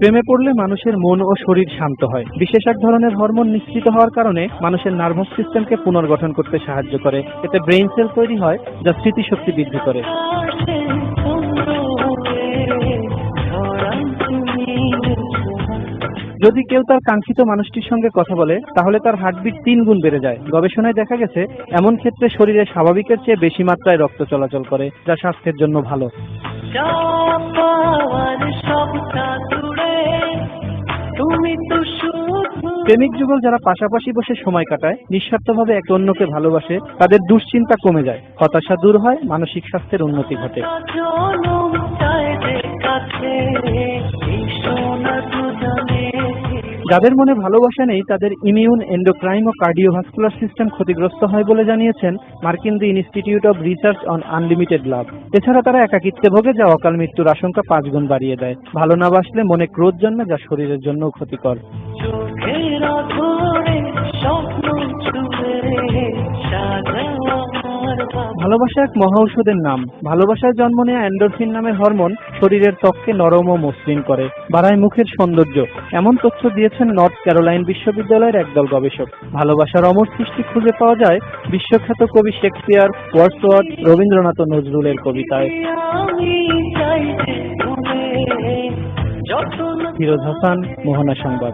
প্রেমে পড়লে মানুষের মন ও শরীর শান্ত হয়। বিশেষ এক ধরনের হরমোন নিঃসৃত হওয়ার কারণে মানুষের নার্ভাস সিস্টেমকে পুনর্গঠন করতে সাহায্য করে। এতে ব্রেইন সেল তৈরি হয় যা স্মৃতিশক্তি বৃদ্ধি করে। যদি কেউ তার কাঙ্ক্ষিত মানুষটির সঙ্গে কথা বলে তাহলে তার হার্টবিট 3 গুণ বেড়ে যায়। গবেষণায় দেখা গেছে এমন ক্ষেত্রে শরীরে স্বাভাবিকের চেয়ে বেশি মাত্রায় রক্ত চলাচল করে, যা স্বাস্থ্যের জন্য ভালো। প্রেমিক যুগল যারা পাশাপাশি বসে সময় কাটায়, নিঃস্বার্থভাবে একে অন্যকে ভালোবাসে, তাদের দুশ্চিন্তা কমে যায়, হতাশা দূর হয়, মানসিক স্বাস্থ্যের উন্নতি ঘটে। যাদের মনে ভালোবাসা নেই তাদের ইমিউন, এন্ডোক্রাইন ও কার্ডিওভাস্কুলার সিস্টেম ক্ষতিগ্রস্ত হয় বলে জানিয়েছেন মার্কিন the institute of research on unlimited love. এছাড়া তারা একাকিত্বে ভোগে, যা অকাল মৃত্যুর আশঙ্কা 5 গুণ বাড়িয়ে দেয়। ভালো না বাসলে মনে ক্রোধ জন্মে, যা শরীরের জন্য ক্ষতিকর। ভালোবাসা এক মহা ঔষধের নাম। ভালোবাসায় জন্ম নেওয়া এন্ডোরফিন নামের হরমোন শরীরের ত্বককে নরম ও মসৃণ করে, বাড়ায় মুখের সৌন্দর্য। এমন তথ্য দিয়েছেন নর্থ ক্যারোলাইন বিশ্ববিদ্যালয়ের একদল গবেষক। ভালোবাসার অমর সৃষ্টি খুঁজে পাওয়া যায় বিশ্বখ্যাত কবি শেক্সপিয়ার, ওয়ার্ডসওয়ার্থ, রবীন্দ্রনাথ ও নজরুলের কবিতায়। ফিরোজ হাসান, মোহনা সংবাদ।